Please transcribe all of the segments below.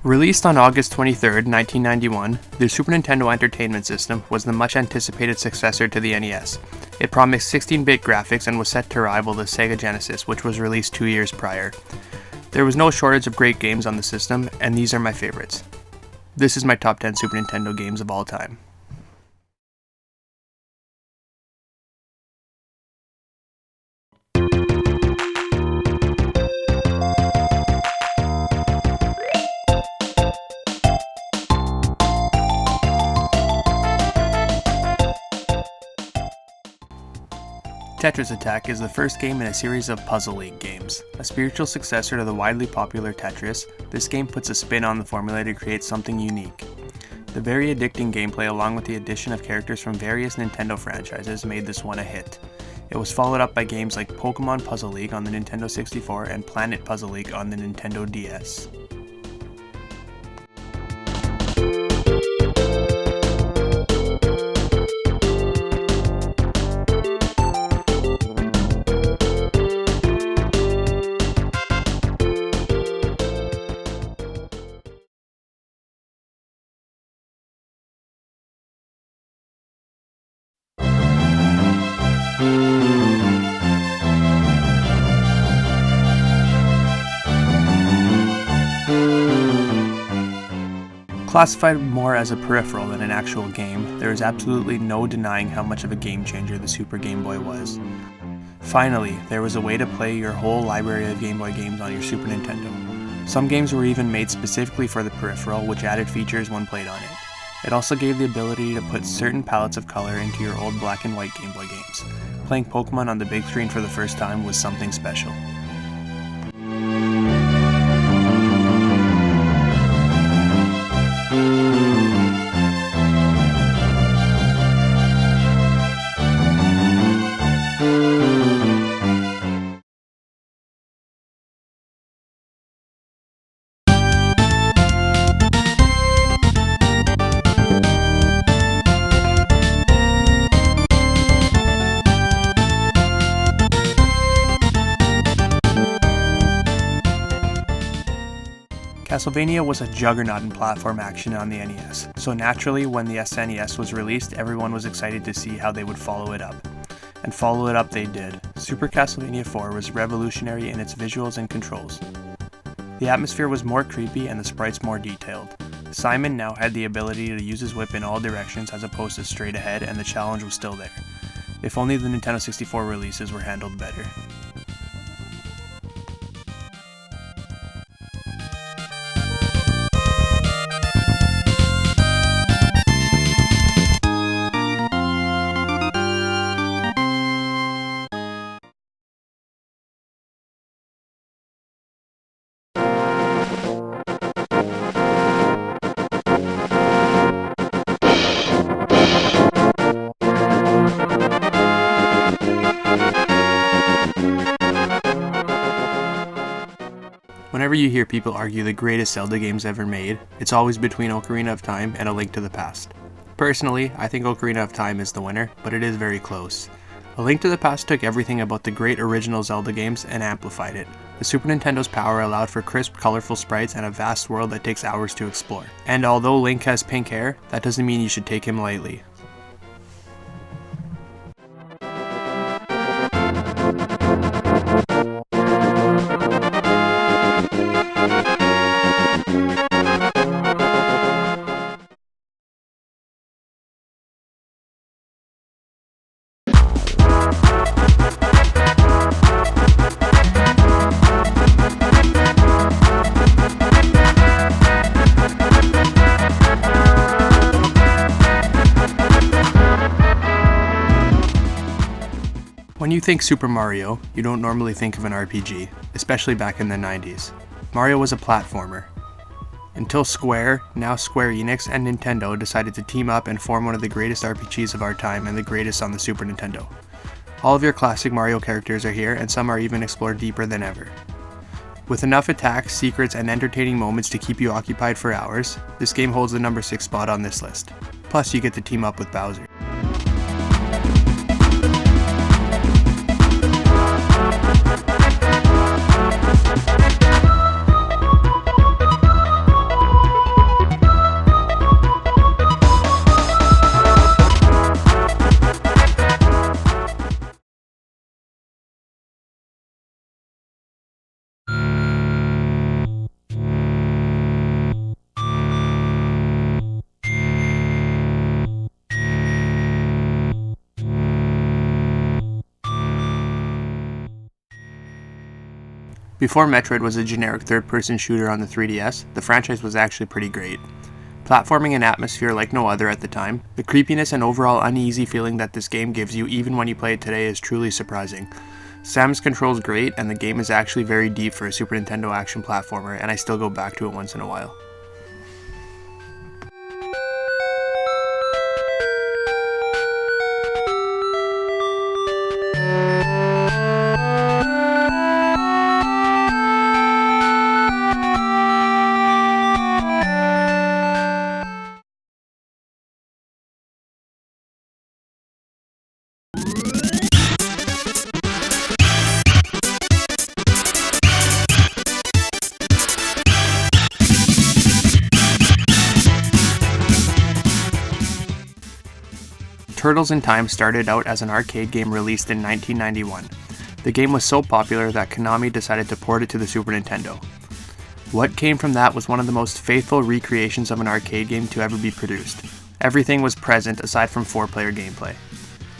Released on August 23, 1991, the Super Nintendo Entertainment System was the much-anticipated successor to the NES. It promised 16-bit graphics and was set to rival the Sega Genesis, which was released 2 years prior. There was no shortage of great games on the system, and these are my favorites. This is my top 10 Super Nintendo games of all time. Tetris Attack is the first game in a series of Puzzle League games. A spiritual successor to the widely popular Tetris, this game puts a spin on the formula to create something unique. The very addicting gameplay along with the addition of characters from various Nintendo franchises made this one a hit. It was followed up by games like Pokemon Puzzle League on the Nintendo 64 and Planet Puzzle League on the Nintendo DS. Classified more as a peripheral than an actual game, there is absolutely no denying how much of a game changer the Super Game Boy was. Finally, there was a way to play your whole library of Game Boy games on your Super Nintendo. Some games were even made specifically for the peripheral, which added features when played on it. It also gave the ability to put certain palettes of color into your old black and white Game Boy games. Playing Pokemon on the big screen for the first time was something special. Castlevania was a juggernaut in platform action on the NES, so naturally when the SNES was released, everyone was excited to see how they would follow it up. And follow it up they did. Super Castlevania 4 was revolutionary in its visuals and controls. The atmosphere was more creepy and the sprites more detailed. Simon now had the ability to use his whip in all directions as opposed to straight ahead, and the challenge was still there. If only the Nintendo 64 releases were handled better. Whenever you hear people argue the greatest Zelda games ever made, it's always between Ocarina of Time and A Link to the Past. Personally, I think Ocarina of Time is the winner, but it is very close. A Link to the Past took everything about the great original Zelda games and amplified it. The Super Nintendo's power allowed for crisp, colorful sprites and a vast world that takes hours to explore. And although Link has pink hair, that doesn't mean you should take him lightly. When you think Super Mario, you don't normally think of an RPG, especially back in the 90s. Mario was a platformer. Until Square, now Square Enix, and Nintendo decided to team up and form one of the greatest RPGs of our time and the greatest on the Super Nintendo. All of your classic Mario characters are here, and some are even explored deeper than ever. With enough attacks, secrets, and entertaining moments to keep you occupied for hours, this game holds the number 6 spot on this list. Plus, you get to team up with Bowser. Before Metroid was a generic third-person shooter on the 3DS, the franchise was actually pretty great. Platforming an atmosphere like no other at the time, the creepiness and overall uneasy feeling that this game gives you even when you play it today is truly surprising. Samus control's great, and the game is actually very deep for a Super Nintendo action platformer, and I still go back to it once in a while. Turtles in Time started out as an arcade game released in 1991. The game was so popular that Konami decided to port it to the Super Nintendo. What came from that was one of the most faithful recreations of an arcade game to ever be produced. Everything was present aside from 4-player gameplay.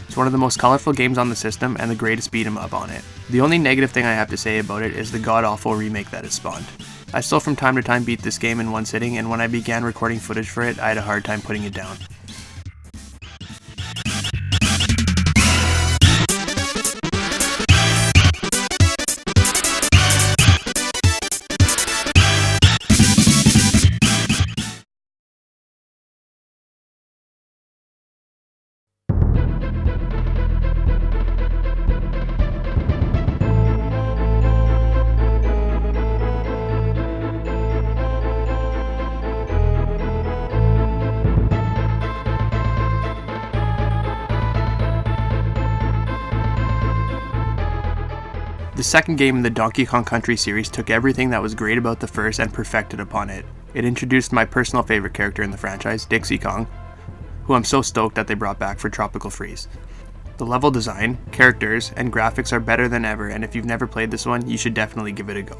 It's one of the most colorful games on the system and the greatest beat 'em up on it. The only negative thing I have to say about it is the god-awful remake that it spawned. I still from time to time beat this game in one sitting, and when I began recording footage for it, I had a hard time putting it down. The second game in the Donkey Kong Country series took everything that was great about the first and perfected upon it. It introduced my personal favorite character in the franchise, Dixie Kong, who I'm so stoked that they brought back for Tropical Freeze. The level design, characters, and graphics are better than ever, and if you've never played this one, you should definitely give it a go.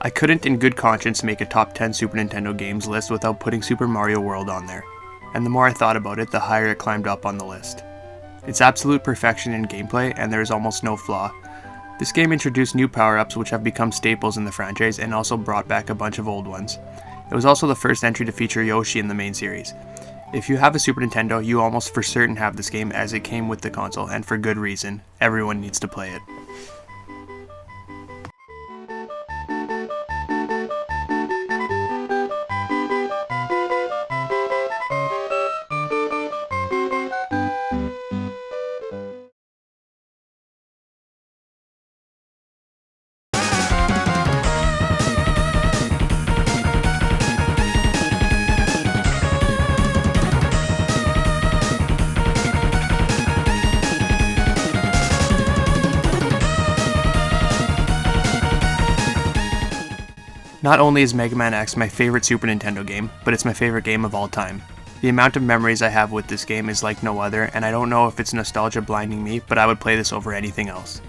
I couldn't in good conscience make a top 10 Super Nintendo games list without putting Super Mario World on there, and the more I thought about it, the higher it climbed up on the list. It's absolute perfection in gameplay, and there is almost no flaw. This game introduced new power-ups which have become staples in the franchise and also brought back a bunch of old ones. It was also the first entry to feature Yoshi in the main series. If you have a Super Nintendo, you almost for certain have this game as it came with the console, and for good reason. Everyone needs to play it. Not only is Mega Man X my favorite Super Nintendo game, but it's my favorite game of all time. The amount of memories I have with this game is like no other, and I don't know if it's nostalgia blinding me, but I would play this over anything else.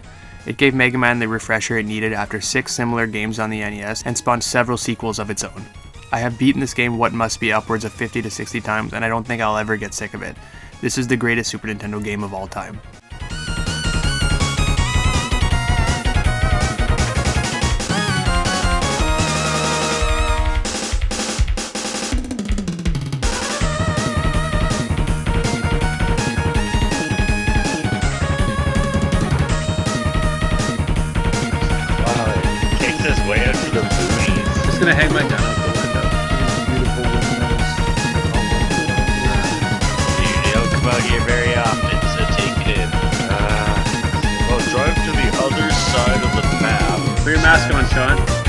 It gave Mega Man the refresher it needed after 6 similar games on the NES and spawned several sequels of its own. I have beaten this game what must be upwards of 50 to 60 times, and I don't think I'll ever get sick of it. This is the greatest Super Nintendo game of all time. Gonna hang my gun out the window. Beautiful windows. You don't come out here very often, so take it in. Well, drive to the other side of the map. Put your mask on, Sean.